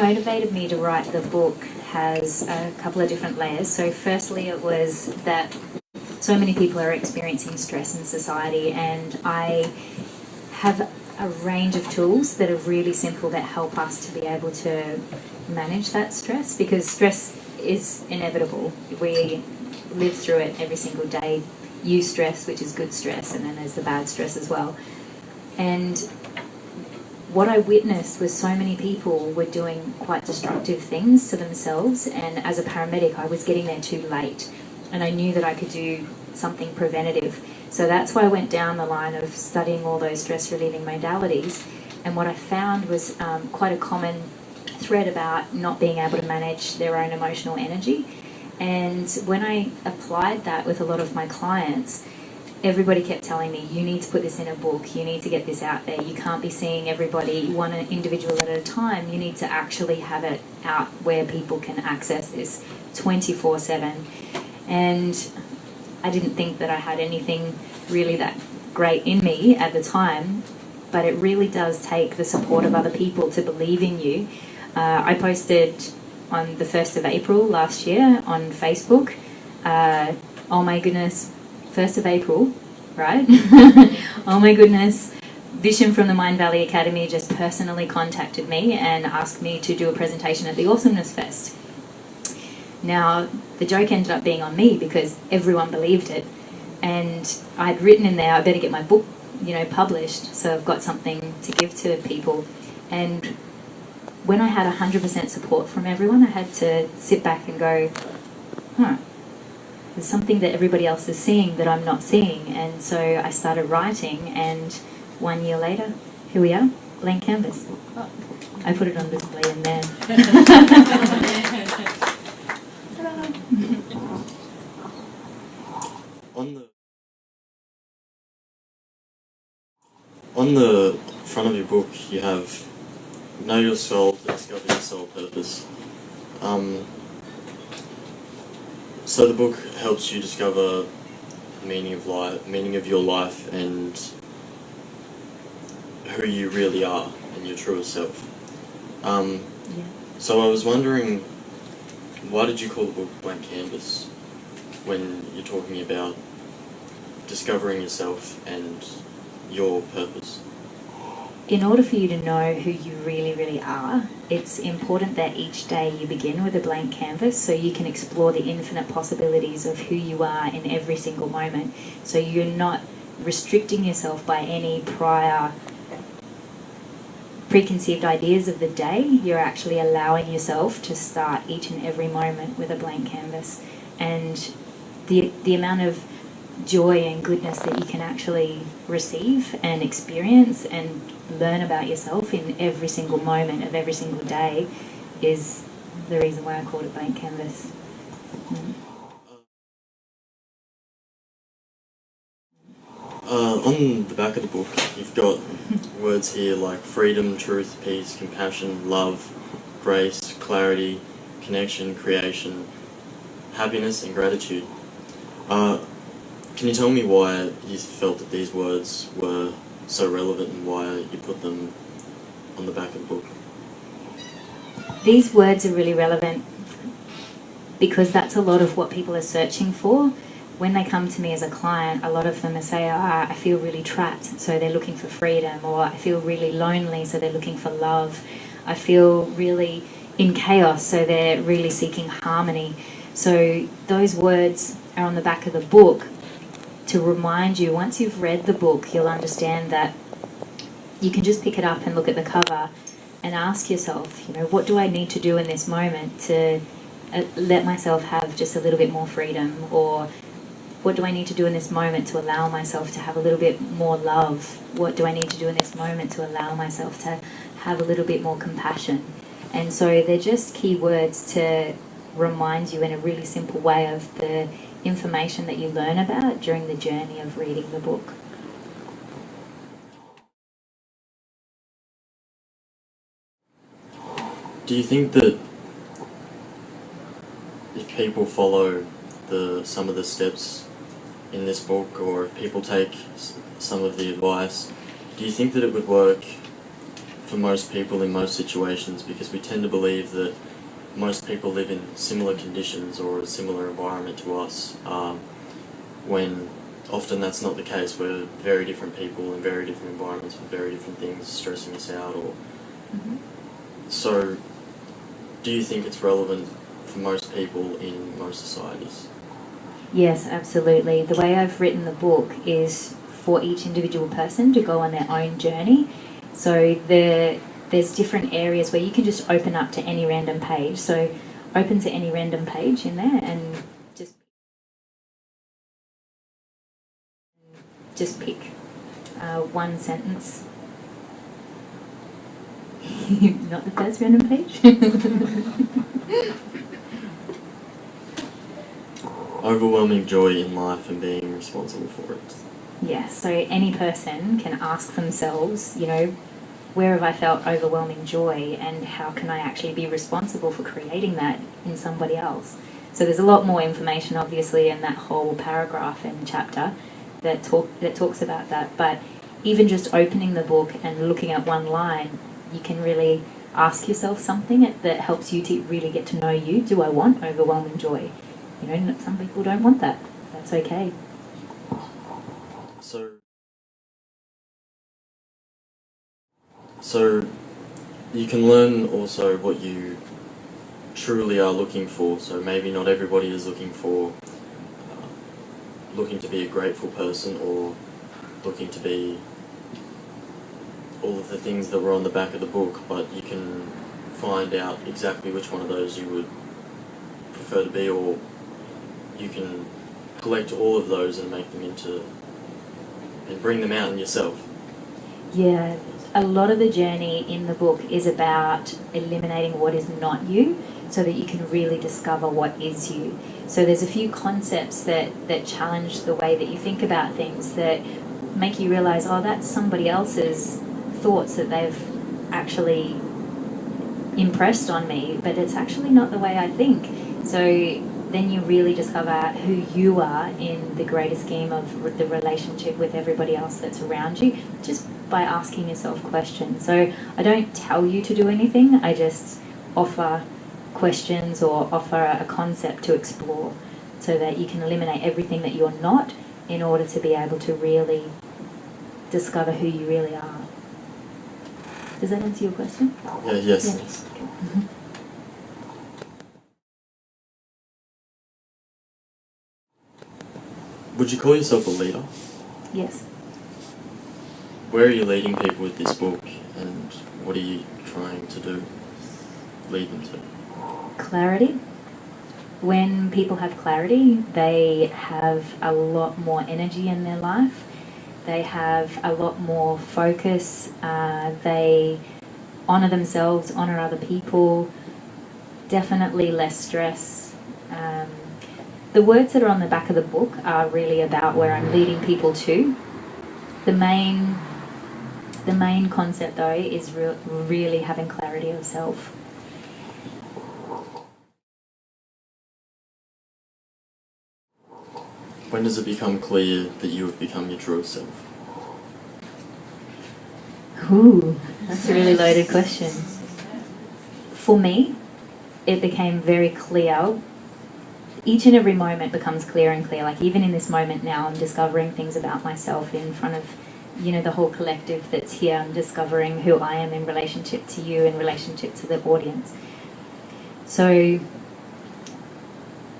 motivated me to write the book has a couple of different layers. So firstly, it was that so many people are experiencing stress in society, and I have a range of tools that are really simple that help us to be able to manage that stress, because stress is inevitable. We live through it every single day. Use stress, which is good stress, and then there's the bad stress as well. And what I witnessed was so many people were doing quite destructive things to themselves, and as a paramedic I was getting there too late, and I knew that I could do something preventative. So that's why I went down the line of studying all those stress relieving modalities, and what I found was quite a common thread about not being able to manage their own emotional energy. And when I applied that with a lot of my clients, everybody kept telling me, you need to put this in a book, you need to get this out there, you can't be seeing everybody one individual at a time, you need to actually have it out where people can access this 24/7. And I didn't think that I had anything really that great in me at the time, but it really does take the support of other people to believe in you. I posted on the 1st of April last year on Facebook, oh my goodness, 1st of April, right? Oh my goodness, Vision from the Mind Valley Academy just personally contacted me and asked me to do a presentation at the Awesomeness Fest. Now, the joke ended up being on me because everyone believed it, and I'd written in there, I better get my book, published, so I've got something to give to people. And when I had 100% support from everyone, I had to sit back and go, there's something that everybody else is seeing that I'm not seeing. And so I started writing, and 1 year later, here we are, blank canvas. I put it on display in there. On the front of your book, you have Know Your Soul, Discover Your Soul Purpose. So the book helps you discover the meaning of your life, and who you really are, and your truest self. So I was wondering, why did you call the book Blank Canvas when you're talking about discovering yourself and your purpose? In order for you to know who you really, really are, it's important that each day you begin with a blank canvas so you can explore the infinite possibilities of who you are in every single moment. So you're not restricting yourself by any prior preconceived ideas of the day. You're actually allowing yourself to start each and every moment with a blank canvas. And the amount of joy and goodness that you can actually receive and experience and learn about yourself in every single moment of every single day is the reason why I called it blank canvas. On the back of the book, you've got words here like freedom, truth, peace, compassion, love, grace, clarity, connection, creation, happiness, and gratitude. Can you tell me why you felt that these words were so relevant and why you put them on the back of the book? These words are really relevant because that's a lot of what people are searching for. When they come to me as a client, a lot of them say, I feel really trapped, so they're looking for freedom, or I feel really lonely, so they're looking for love. I feel really in chaos, so they're really seeking harmony. So those words are on the back of the book to remind you, once you've read the book, you'll understand that you can just pick it up and look at the cover and ask yourself, what do I need to do in this moment to let myself have just a little bit more freedom? Or what do I need to do in this moment to allow myself to have a little bit more love? What do I need to do in this moment to allow myself to have a little bit more compassion? And so they're just key words to remind you in a really simple way of the information that you learn about during the journey of reading the book. Do you think that if people follow some of the steps in this book, or if people take some of the advice, do you think that it would work for most people in most situations, because we tend to believe that most people live in similar conditions or a similar environment to us, when often that's not the case. We're very different people in very different environments with very different things stressing us out. Or So, do you think it's relevant for most people in most societies? Yes, absolutely. The way I've written the book is for each individual person to go on their own journey. So there's different areas where you can just open up to any random page. So open to any random page in there and just pick one sentence. Not the first random page. Overwhelming joy in life and being responsible for it. Yeah, so any person can ask themselves, where have I felt overwhelming joy and how can I actually be responsible for creating that in somebody else? So there's a lot more information obviously in that whole paragraph and chapter that talks about that, but even just opening the book and looking at one line, you can really ask yourself something that helps you to really get to know you. Do I want overwhelming joy? Some people don't want that. That's okay. So you can learn also what you truly are looking for. So maybe not everybody is looking to be a grateful person, or looking to be all of the things that were on the back of the book, but you can find out exactly which one of those you would prefer to be, or you can collect all of those and make them and bring them out in yourself. Yeah, a lot of the journey in the book is about eliminating what is not you so that you can really discover what is you. So there's a few concepts that challenge the way that you think about things, that make you realize, oh, that's somebody else's thoughts that they've actually impressed on me, but it's actually not the way I think. So then you really discover who you are in the greater scheme of the relationship with everybody else that's around you, just by asking yourself questions. So I don't tell you to do anything, I just offer questions or offer a concept to explore so that you can eliminate everything that you're not in order to be able to really discover who you really are. Does that answer your question? Yes. Yeah. Mm-hmm. Would you call yourself a leader? Yes. Where are you leading people with this book, and what are you trying to lead them to? Clarity. When people have clarity, they have a lot more energy in their life. They have a lot more focus. They honour themselves, honour other people. Definitely less stress. The words that are on the back of the book are really about where I'm leading people to. The main concept, though, is really having clarity of self. When does it become clear that you have become your truest self? Ooh, that's a really loaded question. For me, it became very clear. Each and every moment becomes clearer and clearer. Like even in this moment now, I'm discovering things about myself in front of, the whole collective that's here. I'm discovering who I am in relationship to you, in relationship to the audience. So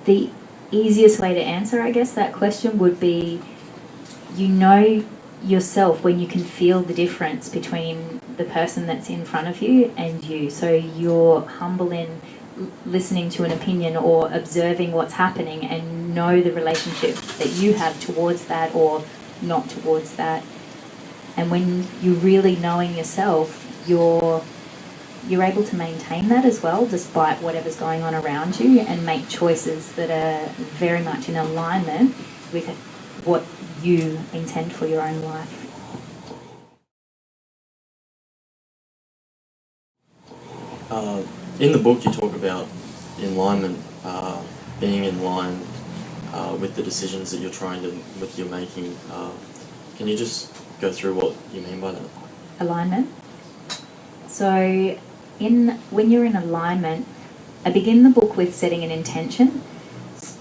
the easiest way to answer, I guess, that question would be, yourself when you can feel the difference between the person that's in front of you and you. So you're humble in listening to an opinion or observing what's happening and know the relationship that you have towards that or not towards that. And when you're really knowing yourself, you're able to maintain that as well, despite whatever's going on around you, and make choices that are very much in alignment with what you intend for your own life. In the book you talk about alignment, being in line with the decisions that you're making. Can you just go through what you mean by that? Alignment? So when you're in alignment, I begin the book with setting an intention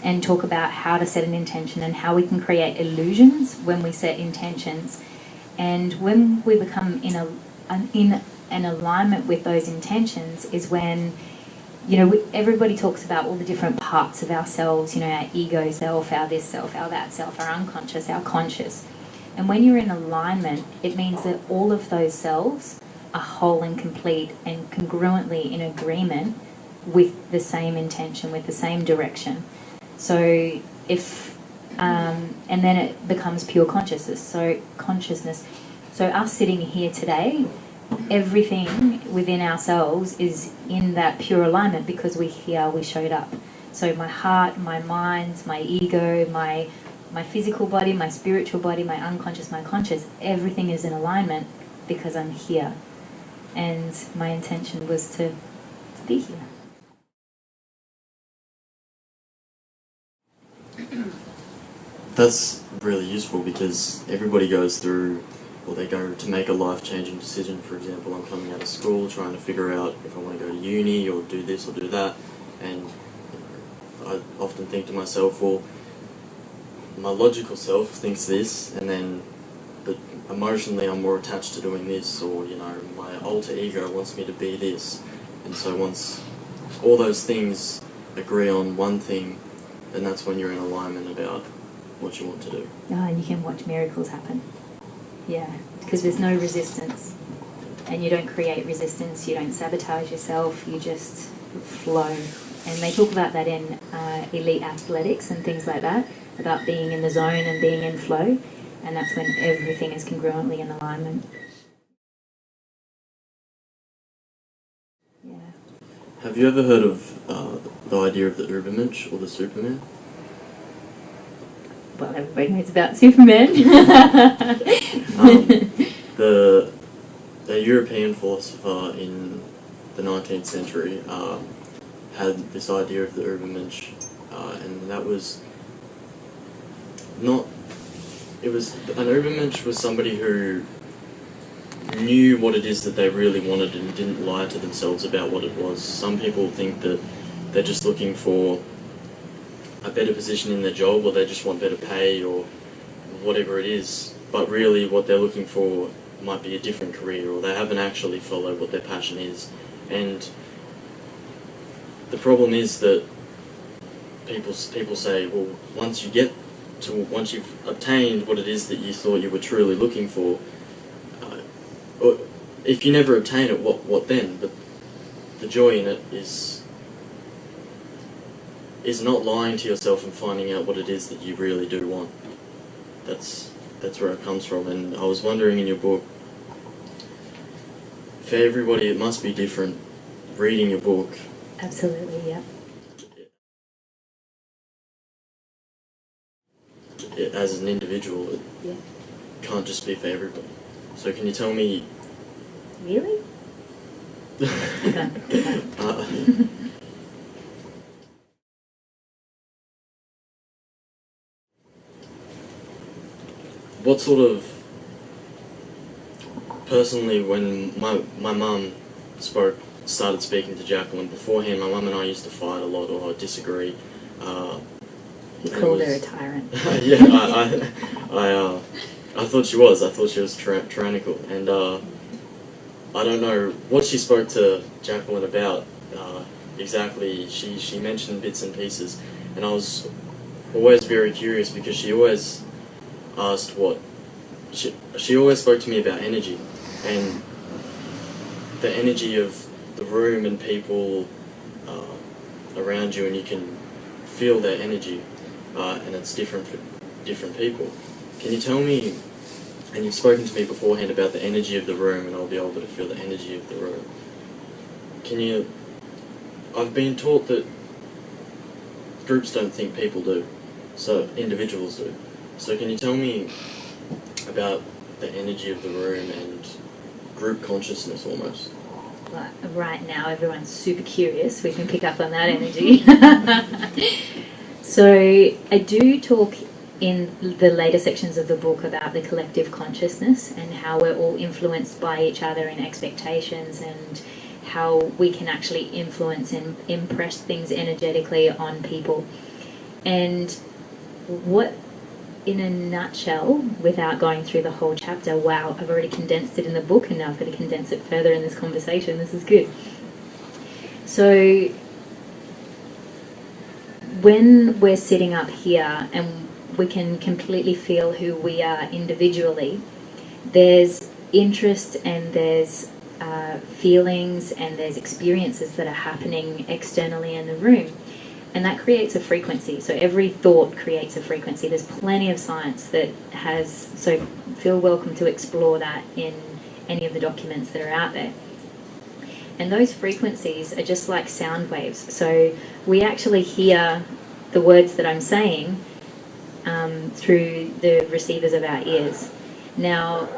and talk about how to set an intention and how we can create illusions when we set intentions. And when we become in an alignment with those intentions is when, everybody talks about all the different parts of ourselves, our ego self, our this self, our that self, our unconscious, our conscious. And when you're in alignment, it means that all of those selves are whole and complete and congruently in agreement with the same intention, with the same direction. So and then it becomes pure consciousness. So us sitting here today, everything within ourselves is in that pure alignment because we showed up. So my heart, my mind, my ego, my physical body, my spiritual body, my unconscious, my conscious, everything is in alignment because I'm here. And my intention was to be here. That's really useful because everybody goes through, or they go to make a life-changing decision. For example, I'm coming out of school trying to figure out if I want to go to uni or do this or do that, and I often think to myself, well, my logical self thinks this, but emotionally I'm more attached to doing this, or my alter ego wants me to be this, and so once all those things agree on one thing, then that's when you're in alignment about what you want to do. And you can watch miracles happen. Yeah, because there's no resistance. And you don't create resistance, you don't sabotage yourself, you just flow. And they talk about that in elite athletics and things like that, about being in the zone and being in flow. And that's when everything is congruently in alignment. Yeah. Have you ever heard of the idea of the Ubermensch or the Superman? Well, everybody knows about Superman. A European philosopher in the 19th century had this idea of the Ubermensch, and that was not. An Ubermensch was somebody who knew what it is that they really wanted and didn't lie to themselves about what it was. Some people think that they're just looking for a better position in their job, or they just want better pay, or whatever it is, but really what they're looking for might be a different career, or they haven't actually followed what their passion is. And the problem is that people say, well, once you've obtained what it is that you thought you were truly looking for, or if you never obtain it, what then? But the joy in it is not lying to yourself and finding out what it is that you really do want. That's where it comes from. And I was wondering in your book, for everybody it must be different reading your book. Absolutely, yeah. As an individual, it can't just be for everybody. So can you tell me... Really? What sort of... Personally, when my mum started speaking to Jaclyn beforehand, my mum and I used to fight a lot or disagree. You called her a tyrant. Yeah, I thought she was. I thought she was tyrannical, and I don't know what she spoke to Jaclyn about exactly. She mentioned bits and pieces, and I was always very curious because she always asked what she always spoke to me about energy and the energy of the room and people around you, and you can feel their energy, and it's different for different people. Can you tell me, and you've spoken to me beforehand about the energy of the room, and I'll be able to feel the energy of the room. I've been taught that groups don't think, people do, so individuals do. So can you tell me about the energy of the room and group consciousness almost? Right now everyone's super curious. We can pick up on that energy. So I do talk in the later sections of the book about the collective consciousness and how we're all influenced by each other in expectations, and how we can actually influence and impress things energetically on people. And what, in a nutshell, without going through the whole chapter, wow, I've already condensed it in the book and now I've got to condense it further in this conversation. This is good. So when we're sitting up here and we can completely feel who we are individually, there's interest and there's feelings and there's experiences that are happening externally in the room. And that creates a frequency. So every thought creates a frequency. There's plenty of science that has, so feel welcome to explore that in any of the documents that are out there. And those frequencies are just like sound waves. So we actually hear the words that I'm saying through the receivers of our ears. Now,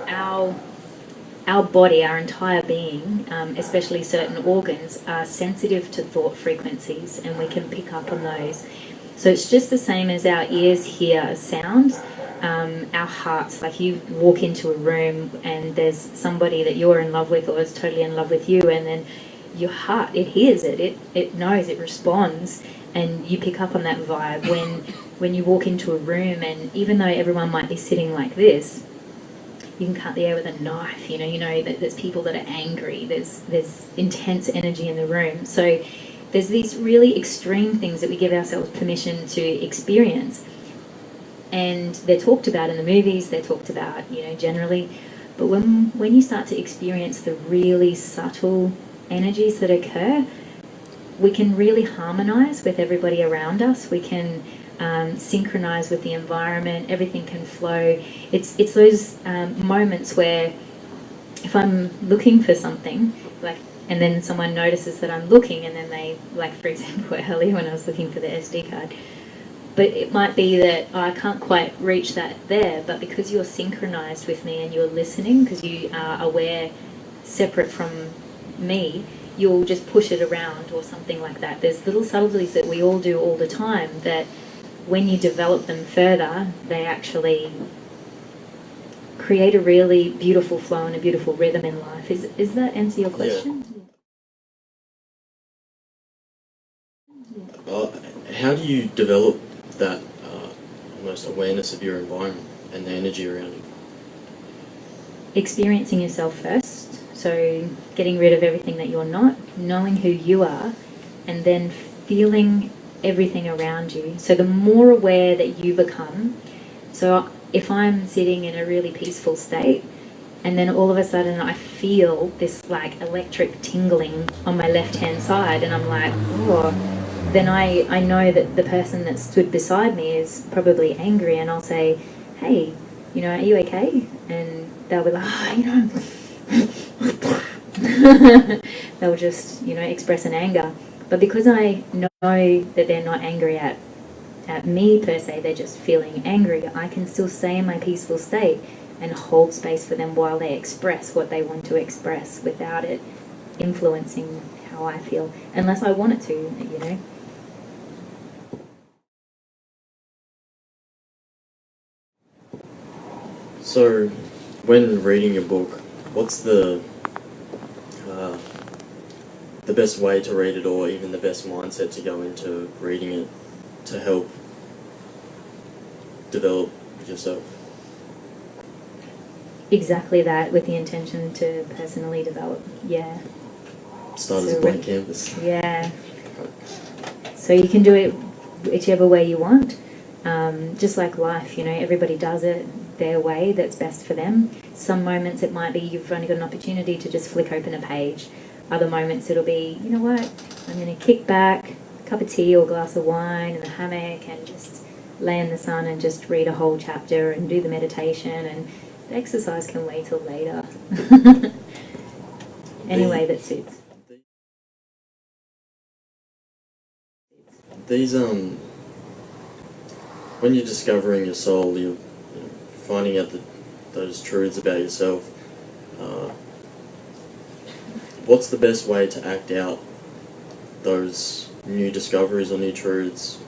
our body, our entire being, especially certain organs, are sensitive to thought frequencies, and we can pick up on those. So it's just the same as our ears hear sounds. Our hearts, like you walk into a room and there's somebody that you're in love with or is totally in love with you, and then your heart, it hears it, it knows, it responds, and you pick up on that vibe. When you walk into a room, and even though everyone might be sitting like this, you can cut the air with a knife, you know that there's people that are angry, there's intense energy in the room. So there's these really extreme things that we give ourselves permission to experience. And they're talked about in the movies, they're talked about, generally. But when you start to experience the really subtle energies that occur, we can really harmonize with everybody around us. We can synchronize with the environment. Everything can flow. It's those moments where if I'm looking for something, and then someone notices that I'm looking, and then they, for example, earlier when I was looking for the SD card, but it might be that I can't quite reach that there, but because you're synchronized with me and you're listening, because you are aware, separate from me, you'll just push it around or something like that. There's little subtleties that we all do all the time that when you develop them further, they actually create a really beautiful flow and a beautiful rhythm in life. Is that answer your question? Yeah. How do you develop that almost awareness of your environment and the energy around you? Experiencing yourself first. So getting rid of everything that you're not, knowing who you are, and then feeling everything around you. So the more aware that you become, so if I'm sitting in a really peaceful state, and then all of a sudden I feel this electric tingling on my left hand side, and I'm like, oh, then I know that the person that stood beside me is probably angry, and I'll say, hey, are you okay? And they'll be like, they'll just, express an anger. But because I know that they're not angry at me per se, they're just feeling angry, I can still stay in my peaceful state and hold space for them while they express what they want to express without it influencing how I feel, unless I want it to, So, when reading your book, what's the best way to read it, or even the best mindset to go into reading it to help develop yourself? Exactly that, with the intention to personally develop. Yeah. Start as a blank canvas. Yeah. So you can do it whichever way you want. Just like life, everybody does it their way that's best for them. Some moments it might be you've only got an opportunity to just flick open a page. Other moments it'll be, you know what, I'm going to kick back, a cup of tea or glass of wine in the hammock and just lay in the sun and just read a whole chapter and do the meditation, and the exercise can wait till later. Any way that suits. These when you're discovering your soul, you're finding out those truths about yourself. What's the best way to act out those new discoveries or new truths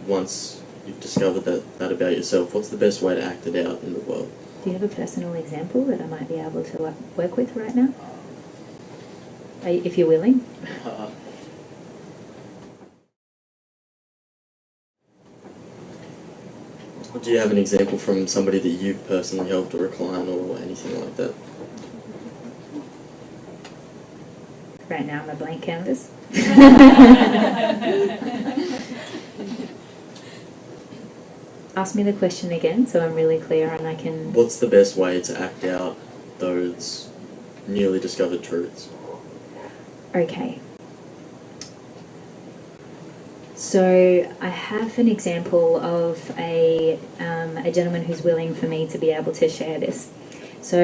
once you've discovered that about yourself, what's the best way to act it out in the world? Do you have a personal example that I might be able to work with right now? If you're willing. Do you have an example from somebody that you've personally helped or a client or anything like that? Right now I'm a blank canvas. Ask me the question again so I'm really clear and I can... What's the best way to act out those newly discovered truths? Okay. So I have an example of a gentleman who's willing for me to be able to share this. So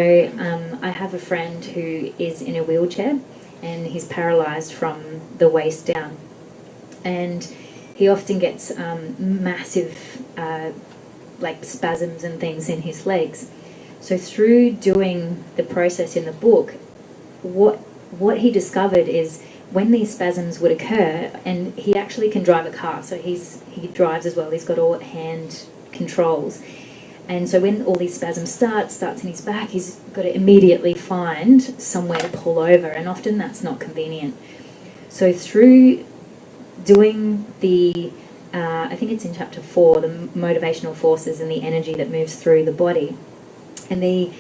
I have a friend who is in a wheelchair and he's paralysed from the waist down. And he often gets massive like spasms and things in his legs. So through doing the process in the book, what he discovered is when these spasms would occur, and he actually can drive a car, so he drives as well, he's got all hand controls. And so when all these spasms starts in his back, he's got to immediately find somewhere to pull over, and often that's not convenient. So through doing the, I think it's in chapter 4, the motivational forces and the energy that moves through the body, and the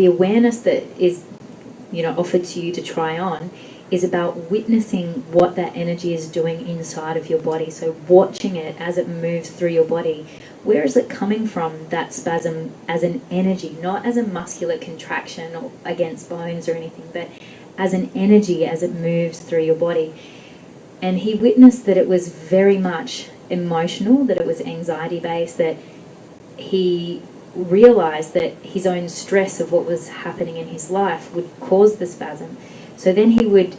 awareness that is, offered to you to try on is about witnessing what that energy is doing inside of your body. So watching it as it moves through your body. Where is it coming from, that spasm, as an energy, not as a muscular contraction or against bones or anything, but as an energy as it moves through your body. And he witnessed that it was very much emotional, that it was anxiety-based, that he realised that his own stress of what was happening in his life would cause the spasm. So then he would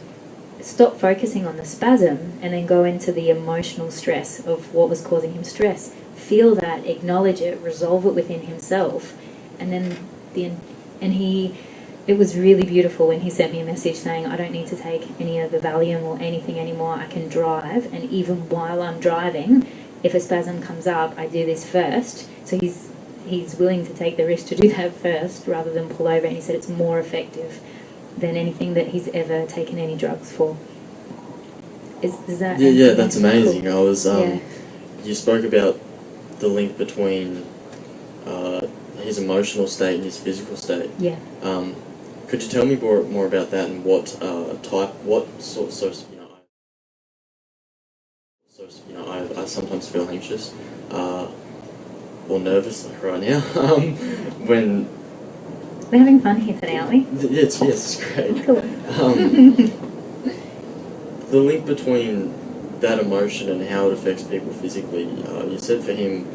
stop focusing on the spasm and then go into the emotional stress of what was causing him stress. Feel that, acknowledge it, resolve it within himself, and then it was really beautiful when he sent me a message saying, I don't need to take any of the Valium or anything anymore, I can drive, and even while I'm driving, if a spasm comes up, I do this first. So he's willing to take the risk to do that first rather than pull over, and he said it's more effective than anything that he's ever taken any drugs for. Is that... Yeah, that's amazing. Cool? I was, you spoke about the link between his emotional state and his physical state. Yeah. Could you tell me more about that and what I sometimes feel anxious or nervous, like right now, when... We're having fun here today, aren't we? Yes, it's great. Cool. The link between that emotion and how it affects people physically. You said for him,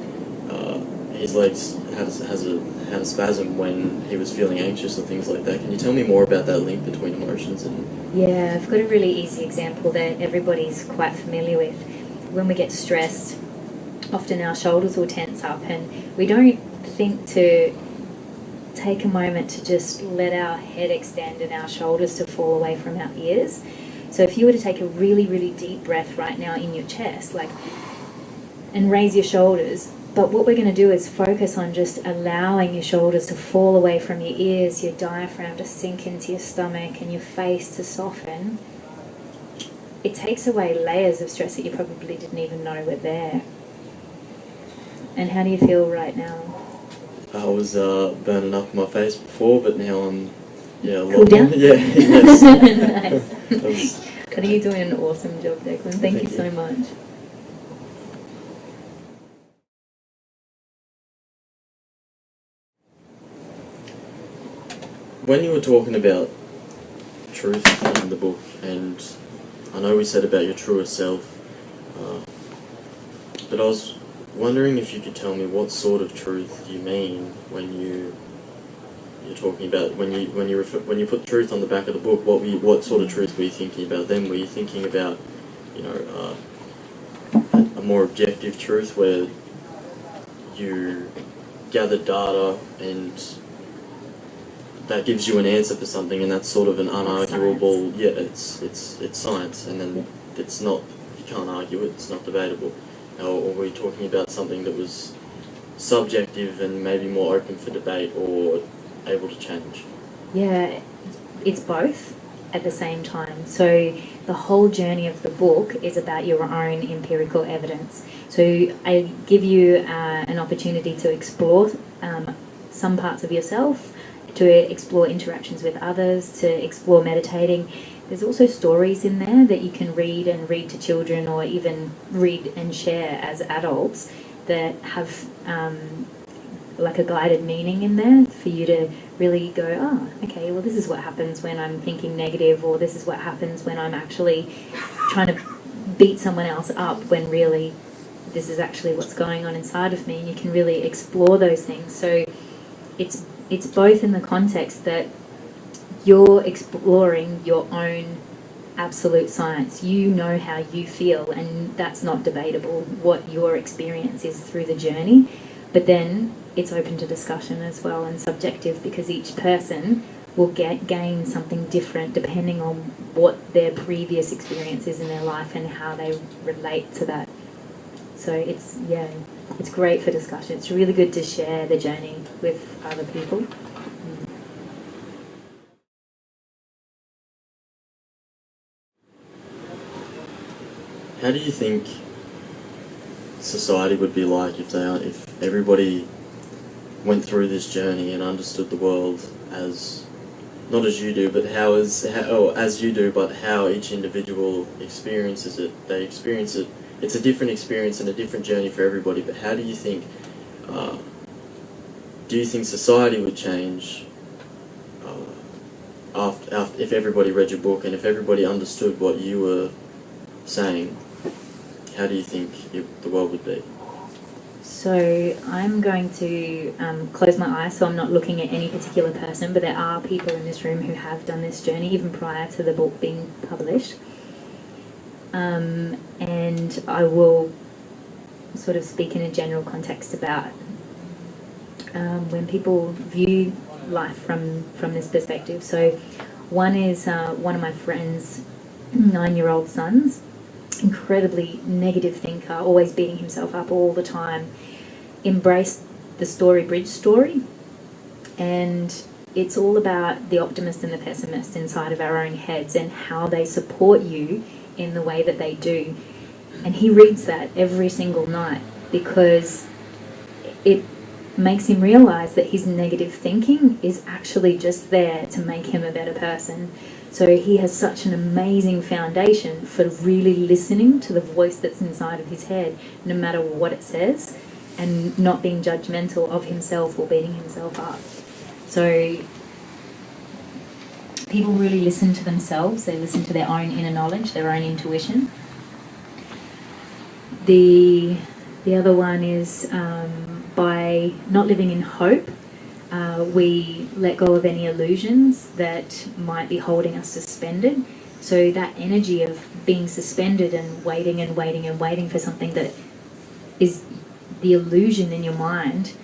his legs had a spasm when he was feeling anxious and things like that. Can you tell me more about that link between emotions and... Yeah, I've got a really easy example that everybody's quite familiar with. When we get stressed, often our shoulders will tense up, and we don't think to take a moment to just let our head extend and our shoulders to fall away from our ears. So if you were to take a really, really deep breath right now in your chest, and raise your shoulders, but what we're going to do is focus on just allowing your shoulders to fall away from your ears, your diaphragm to sink into your stomach, and your face to soften. It takes away layers of stress that you probably didn't even know were there. And how do you feel right now? I was burning up my face before, but now I'm a lot Cool down? more. Yeah, yes. Nice. I think you're doing an awesome job, Declan. Thank you so much. When you were talking about truth in the book, and I know we said about your truest self, but I was wondering if you could tell me what sort of truth you mean when you're talking about when you put truth on the back of the book. What sort of truth were you thinking about then? Were you thinking about a more objective truth where you gather data and that gives you an answer for something, and that's sort of an unarguable... Science. Yeah, it's science, and then it's not, you can't argue it, it's not debatable. or were you talking about something that was subjective and maybe more open for debate or able to change? Yeah, it's both at the same time. So the whole journey of the book is about your own empirical evidence. So I give you an opportunity to explore some parts of yourself, to explore interactions with others, to explore meditating. There's also stories in there that you can read to children, or even read and share as adults, that have like a guided meaning in there for you to really go, okay, well, this is what happens when I'm thinking negative, or this is what happens when I'm actually trying to beat someone else up, when really this is actually what's going on inside of me. And you can really explore those things. So it's both in the context that you're exploring your own absolute science. You know how you feel, and that's not debatable, what your experience is through the journey. But then it's open to discussion as well, and subjective, because each person will gain something different depending on what their previous experience is in their life and how they relate to that. So it's great for discussion. It's really good to share the journey with other people. How do you think society would be like if everybody went through this journey and understood the world as, not as you do, but as you do, but how each individual experiences it? They experience it. It's a different experience and a different journey for everybody. But how do you think? Do you think society would change after if everybody read your book and if everybody understood what you were saying? How do you think the world would be? So I'm going to close my eyes, so I'm not looking at any particular person, but there are people in this room who have done this journey even prior to the book being published. And I will sort of speak in a general context about when people view life from this perspective. So one is one of my friend's 9-year-old sons, incredibly negative thinker, always beating himself up all the time, embraced the story bridge story. And it's all about the optimist and the pessimist inside of our own heads and how they support you in the way that they do. And he reads that every single night because it makes him realize that his negative thinking is actually just there to make him a better person. So he has such an amazing foundation for really listening to the voice that's inside of his head, no matter what it says, and not being judgmental of himself or beating himself up. So people really listen to themselves. They listen to their own inner knowledge, their own intuition. The other one is by not living in hope, we let go of any illusions that might be holding us suspended. So that energy of being suspended and waiting for something that is the illusion in your mind,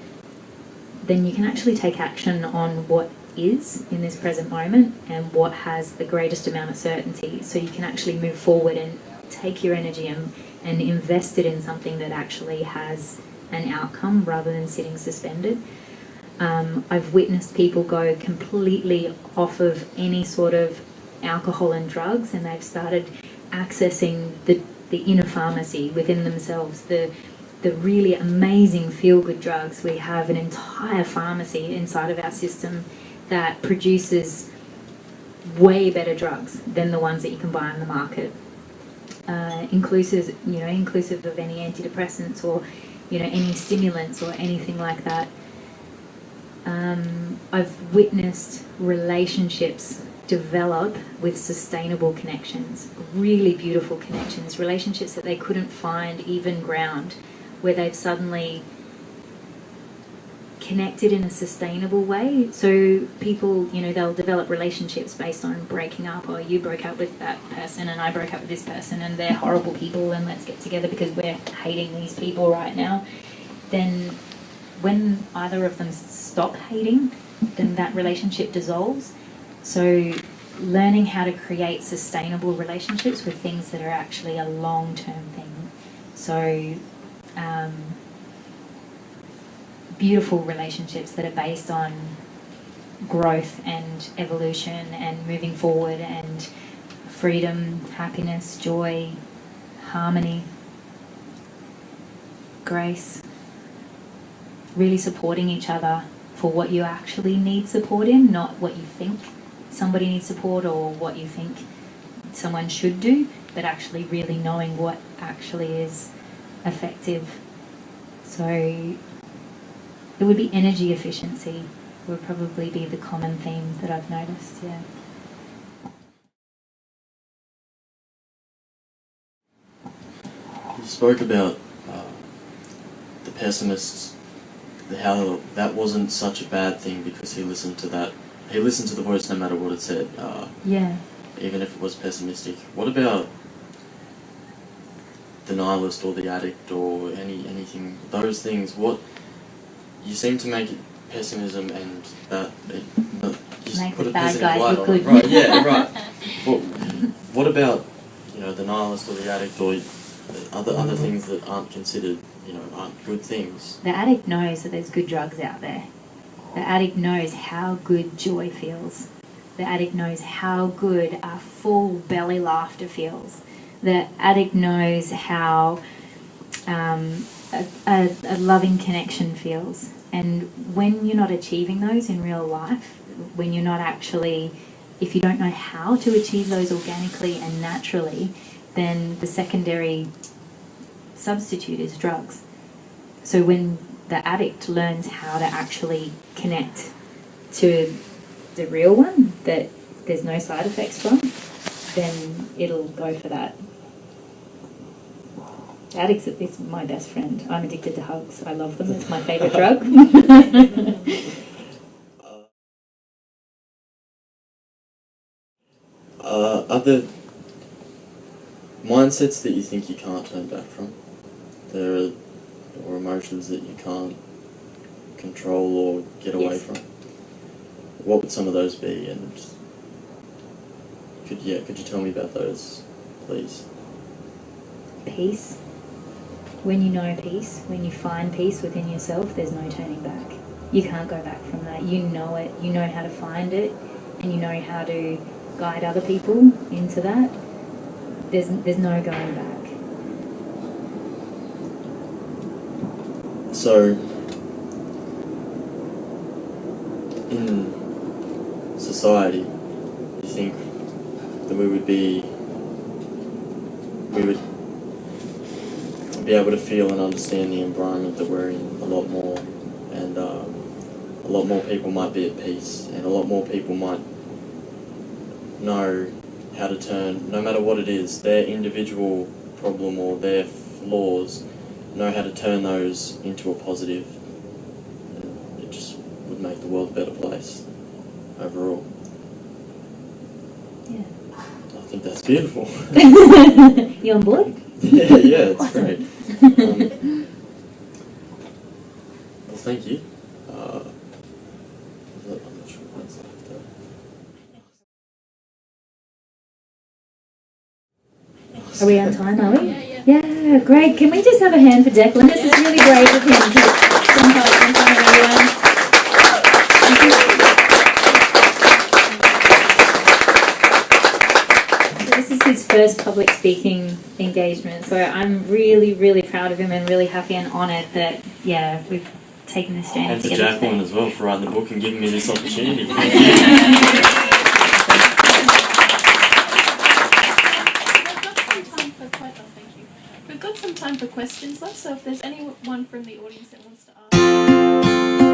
then you can actually take action on what is in this present moment and what has the greatest amount of certainty. So you can actually move forward and take your energy and invest it in something that actually has an outcome rather than sitting suspended. I've witnessed people go completely off of any sort of alcohol and drugs, and they've started accessing the inner pharmacy within themselves, the really amazing feel-good drugs. We have an entire pharmacy inside of our system that produces way better drugs than the ones that you can buy on the market, inclusive of any antidepressants or any stimulants or anything like that. I've witnessed relationships develop with sustainable connections, really beautiful connections, relationships that they couldn't find even ground, where they've suddenly connected in a sustainable way. So people, they'll develop relationships based on breaking up, or you broke up with that person and I broke up with this person and they're horrible people and let's get together because we're hating these people right now. Then when either of them stop hating, then that relationship dissolves. So learning how to create sustainable relationships with things that are actually a long-term thing. So beautiful relationships that are based on growth and evolution and moving forward and freedom, happiness, joy, harmony, grace, really supporting each other for what you actually need support in, not what you think somebody needs support or what you think someone should do, but actually really knowing what actually is effective. So it would be energy efficiency would probably be the common theme that I've noticed, yeah. You spoke about the pessimists, how that wasn't such a bad thing because he listened to that. He listened to the voice no matter what it said. Yeah. Even if it was pessimistic. What about the nihilist or the addict or anything? Those things. What you seem to make it pessimism and that just Make put the a bad positive guys light look on it. good. Right? Yeah, right. What about the nihilist or the addict or other things that aren't considered aren't good things? The addict knows that there's good drugs out there. The addict knows how good joy feels. The addict knows how good a full belly laughter feels. The addict knows how a loving connection feels. And when you're not achieving those in real life, when you're not actually, if you don't know how to achieve those organically and naturally, then the secondary substitute is drugs. So when the addict learns how to actually connect to the real one that there's no side effects from, then it'll go for that. Addicts is my best friend. I'm addicted to hugs. I love them. It's my favourite drug. Are there mindsets that you think you can't turn back from? Or emotions that you can't control or get away from? What would some of those be? And could you tell me about those, please? Peace. When you know peace, when you find peace within yourself, there's no turning back. You can't go back from that. You know it. You know how to find it, and you know how to guide other people into that. There's no going back. So, in society, you think that we would be able to feel and understand the environment that we're in a lot more, and a lot more people might be at peace, and a lot more people might know how to turn, no matter what it is, their individual problem or their flaws, know how to turn those into a positive. And it just would make the world a better place overall. Yeah. I think that's beautiful. You on board? Yeah, it's awesome. great. Well, thank you. I'm not sure what's left there. Are we on time, are we? Yeah, great. Can we just have a hand for Declan? This is really brave of him to jump up in front of everyone. This is his first public speaking engagement, so I'm really, really proud of him and really happy and honoured that, we've taken this stand and to together. Jaclyn as well for writing the book and giving me this opportunity. Thank you. We've got some time for questions left, so if there's anyone from the audience that wants to ask.